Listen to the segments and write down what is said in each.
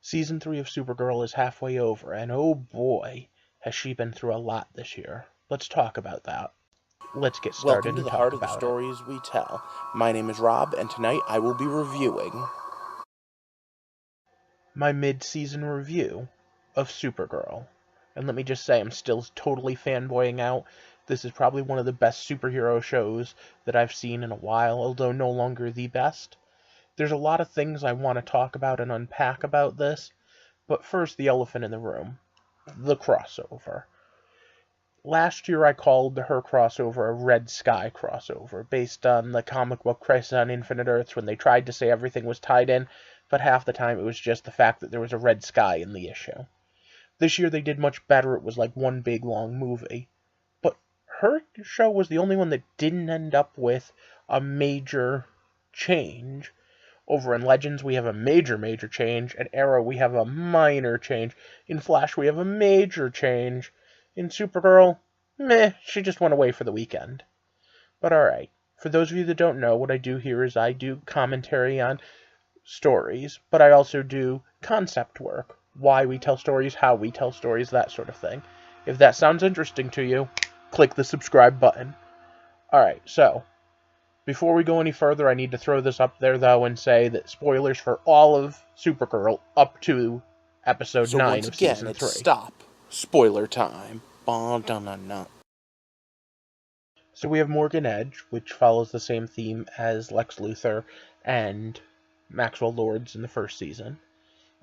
Season 3 of Supergirl is halfway over, and oh boy, has she been through a lot this year. Let's talk about that. Let's get started Welcome to and the talk heart of the about it. stories we tell. My name is Rob, and tonight I will be reviewing. My mid-season review of Supergirl. And let me just say, I'm still totally fanboying out. This is probably one of the best superhero shows that I've seen in a while, although no longer the best. There's a lot of things I want to talk about and unpack about this, but first, the elephant in the room. The crossover. Last year I called her crossover a Red Sky crossover, based on the comic book Crisis on Infinite Earths when they tried to say everything was tied in, but half the time it was just the fact that there was a red sky in the issue. This year they did much better. It was like one big long movie. But her show was the only one that didn't end up with a major change. Over in Legends, we have a major change. At Arrow, we have a minor change. In Flash, we have a major change. In Supergirl, meh, she just went away for the weekend. But alright, for those of you that don't know, what I do here is I do commentary on stories, but I also do concept work. Why we tell stories, how we tell stories, that sort of thing. If that sounds interesting to you, click the subscribe button. Alright, so, before we go any further, I need to throw this up there, though, and say that spoilers for all of Supergirl up to episode So 9 once of again, season it's 3. stop. Spoiler time. Ba-dun-dun-dun. So we have Morgan Edge, which follows the same theme as Lex Luthor and Maxwell Lords in the first season.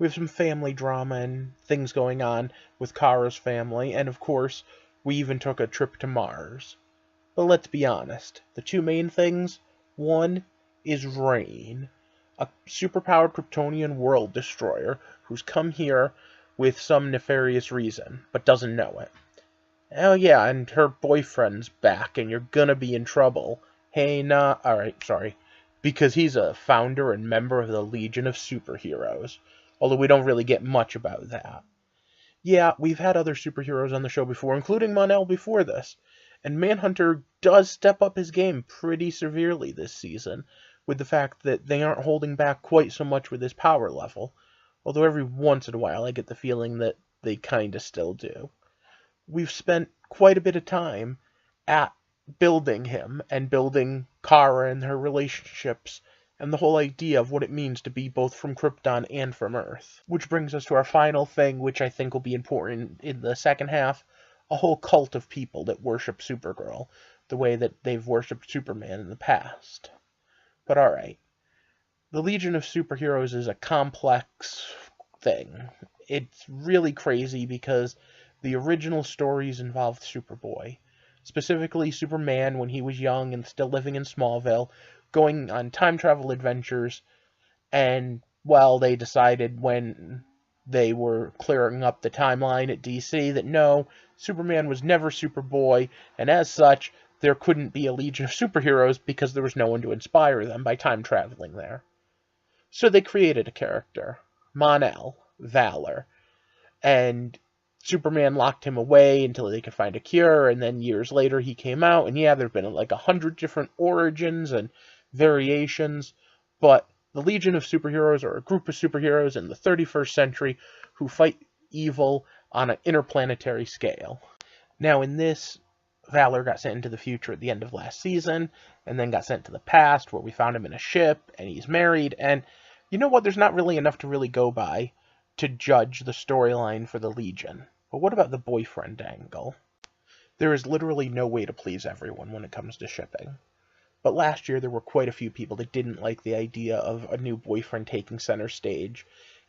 We have some family drama and things going on with Kara's family, and of course, we even took a trip to Mars. But let's be honest, the two main things, one is Rain, a superpowered Kryptonian world destroyer who's come here with some nefarious reason, but doesn't know it. Oh yeah, and her boyfriend's back, and you're gonna be in trouble. Hey, nah, alright, sorry. Because he's a founder and member of the Legion of Superheroes. Although we don't really get much about that. Yeah, we've had other superheroes on the show before, including Mon-El before this. And Manhunter does step up his game pretty severely this season, with the fact that they aren't holding back quite so much with his power level. Although every once in a while I get the feeling that they kinda still do. We've spent quite a bit of time at building him and building Kara and her relationships and the whole idea of what it means to be both from Krypton and from Earth. Which brings us to our final thing, which I think will be important in the second half, a whole cult of people that worship Supergirl, the way that they've worshipped Superman in the past. But alright, the Legion of Superheroes is a complex thing. It's really crazy because the original stories involved Superboy, specifically Superman when he was young and still living in Smallville, going on time travel adventures, and, well, they decided when they were clearing up the timeline at DC that no, Superman was never Superboy, and as such, there couldn't be a Legion of Superheroes because there was no one to inspire them by time traveling there. So they created a character, Mon-El, Valor, and Superman locked him away until they could find a cure, and then years later he came out, and yeah, there have been like 100 different origins and variations, but the Legion of Superheroes are a group of superheroes in the 31st century who fight evil on an interplanetary scale. Now, in this, Valor got sent into the future at the end of last season, and then got sent to the past, where we found him in a ship, and he's married, and you know what, there's not really enough to really go by to judge the storyline for the Legion. But what about the boyfriend angle? There is literally no way to please everyone when it comes to shipping. But last year there were quite a few people that didn't like the idea of a new boyfriend taking center stage,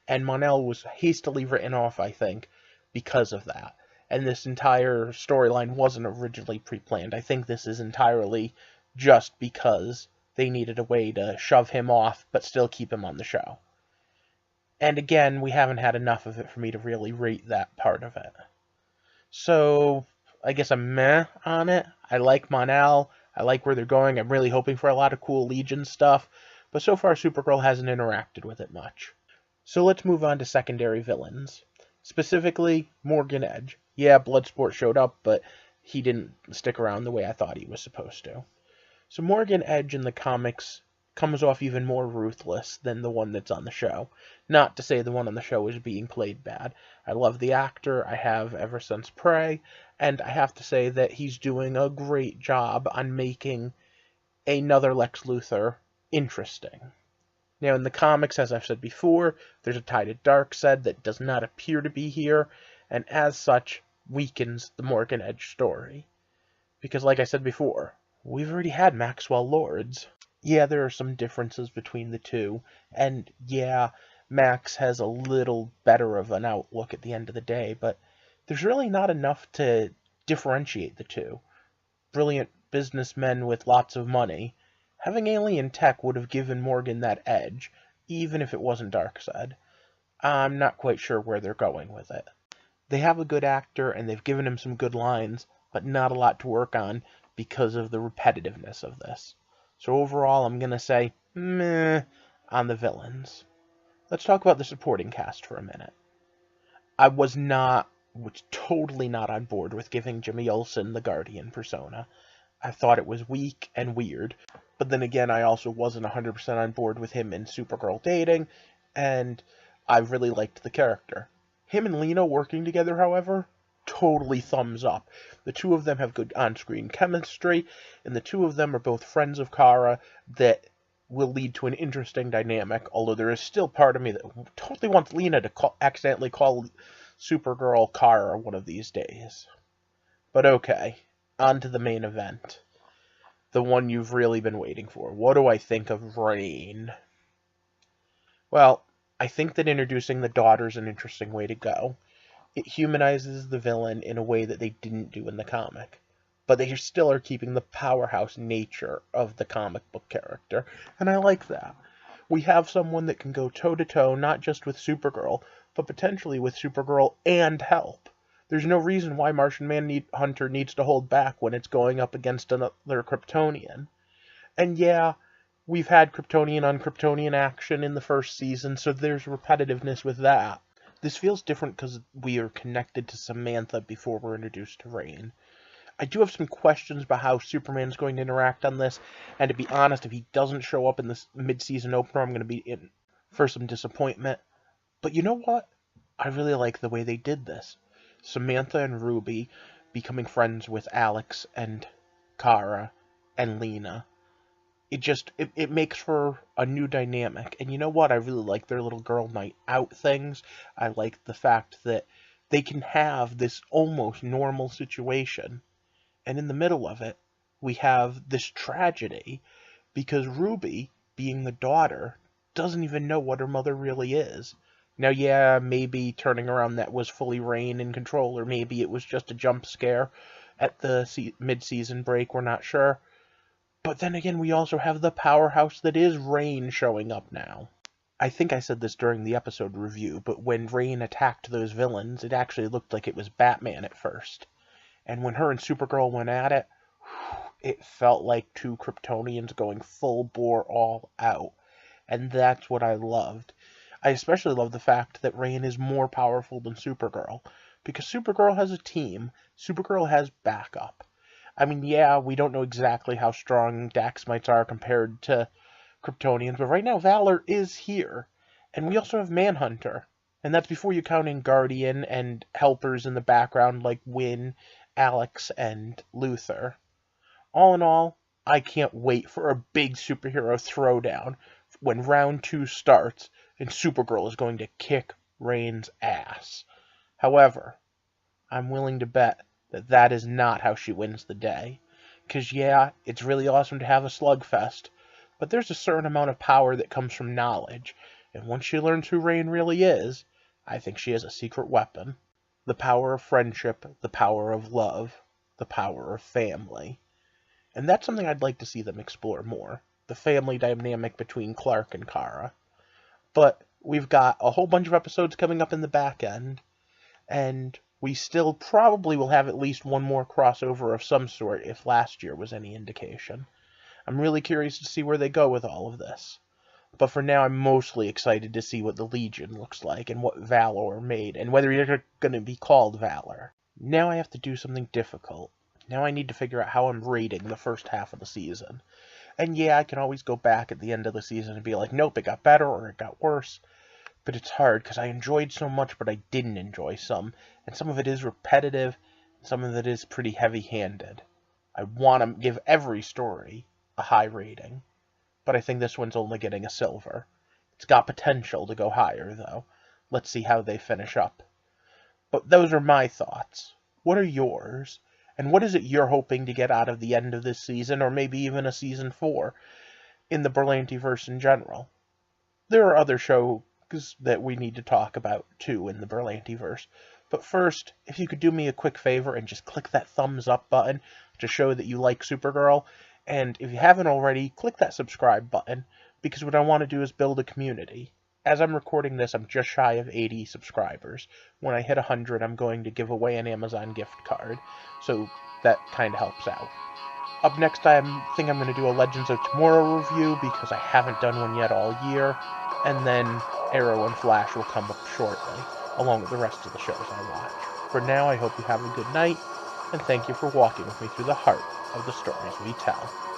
and Mon-El was hastily written off, I think, because of that. And this entire storyline wasn't originally pre-planned. I think this is entirely just because they needed a way to shove him off but still keep him on the show. And again, we haven't had enough of it for me to really rate that part of it. So, I guess I'm meh on it. I like Mon-El. I like where they're going. I'm really hoping for a lot of cool Legion stuff. But so far, Supergirl hasn't interacted with it much. So let's move on to secondary villains. Specifically, Morgan Edge. Yeah, Bloodsport showed up, but he didn't stick around the way I thought he was supposed to. So Morgan Edge in the comics comes off even more ruthless than the one that's on the show. Not to say the one on the show is being played bad. I love the actor, I have ever since Prey, and I have to say that he's doing a great job on making another Lex Luthor interesting. Now, in the comics, as I've said before, there's a tie to Darkseid that does not appear to be here, and as such, weakens the Morgan Edge story. Because, like I said before, we've already had Maxwell Lords. Yeah, there are some differences between the two, and yeah, Max has a little better of an outlook at the end of the day, but there's really not enough to differentiate the two. Brilliant businessmen with lots of money. Having alien tech would have given Morgan that edge, even if it wasn't Darkseid. I'm not quite sure where they're going with it. They have a good actor, and they've given him some good lines, but not a lot to work on because of the repetitiveness of this. So overall, I'm going to say, meh, on the villains. Let's talk about the supporting cast for a minute. I was totally not on board with giving Jimmy Olsen the Guardian persona. I thought it was weak and weird, but then again, I also wasn't 100% on board with him in Supergirl dating, and I really liked the character. Him and Lena working together, however, totally thumbs up. The two of them have good on-screen chemistry, and the two of them are both friends of Kara that will lead to an interesting dynamic, although there is still part of me that totally wants Lena to accidentally call Supergirl Kara one of these days. But okay, on to the main event. The one you've really been waiting for. What do I think of Reign? Well, I think that introducing the daughter's an interesting way to go. It humanizes the villain in a way that they didn't do in the comic. But they still are keeping the powerhouse nature of the comic book character, and I like that. We have someone that can go toe-to-toe not just with Supergirl, but potentially with Supergirl and help. There's no reason why Martian Manhunter needs to hold back when it's going up against another Kryptonian. And yeah, we've had Kryptonian on Kryptonian action in the first season, so there's repetitiveness with that. This feels different because we are connected to Samantha before we're introduced to Reign. I do have some questions about how Superman's going to interact on this, and to be honest, if he doesn't show up in this mid-season opener, I'm going to be in for some disappointment. But you know what? I really like the way they did this. Samantha and Ruby becoming friends with Alex and Kara and Lena. It makes for a new dynamic. And you know what? I really like their little girl night out things. I like the fact that they can have this almost normal situation. And in the middle of it, we have this tragedy because Ruby, being the daughter, doesn't even know what her mother really is. Now, yeah, maybe turning around that was fully Reign in control, or maybe it was just a jump scare at the mid-season break, we're not sure. But then again, we also have the powerhouse that is Reign showing up now. I think I said this during the episode review, but when Reign attacked those villains, it actually looked like it was Batman at first. And when her and Supergirl went at it, it felt like two Kryptonians going full bore all out. And that's what I loved. I especially love the fact that Reign is more powerful than Supergirl, because Supergirl has a team, Supergirl has backup. I mean, yeah, we don't know exactly how strong Daxmites are compared to Kryptonians, but right now Valor is here. And we also have Manhunter, and that's before you count in Guardian and helpers in the background like Wynn, Alex, and Luthor. All in all, I can't wait for a big superhero throwdown when round 2 starts and Supergirl is going to kick Reign's ass. However, I'm willing to bet that that is not how she wins the day. 'Cause yeah, it's really awesome to have a slugfest, but there's a certain amount of power that comes from knowledge, and once she learns who Reign really is, I think she has a secret weapon. The power of friendship, the power of love, the power of family. And that's something I'd like to see them explore more, the family dynamic between Clark and Kara. But we've got a whole bunch of episodes coming up in the back end, and we still probably will have at least one more crossover of some sort if last year was any indication. I'm really curious to see where they go with all of this. But for now, I'm mostly excited to see what the Legion looks like and what Valor made, and whether they're going to be called Valor. Now I have to do something difficult. Now I need to figure out how I'm rating the first half of the season. And yeah, I can always go back at the end of the season and be like, nope, it got better or it got worse. But it's hard because I enjoyed so much, but I didn't enjoy some. And some of it is repetitive, some of it is pretty heavy-handed. I want to give every story a high rating, but I think this one's only getting a silver. It's got potential to go higher, though. Let's see how they finish up. But those are my thoughts. What are yours? And what is it you're hoping to get out of the end of this season, or maybe even a season 4, in the Berlantiverse in general? There are other shows that we need to talk about, too, in the Berlantiverse. But first, if you could do me a quick favor and just click that thumbs up button to show that you like Supergirl, and if you haven't already, click that subscribe button, because what I want to do is build a community. As I'm recording this, I'm just shy of 80 subscribers. When I hit 100, I'm going to give away an Amazon gift card, so that kind of helps out. Up next, I think I'm going to do a Legends of Tomorrow review, because I haven't done one yet all year, and then Arrow and Flash will come up shortly, along with the rest of the shows I watch. For now, I hope you have a good night, and thank you for walking with me through the heart of the stories we tell.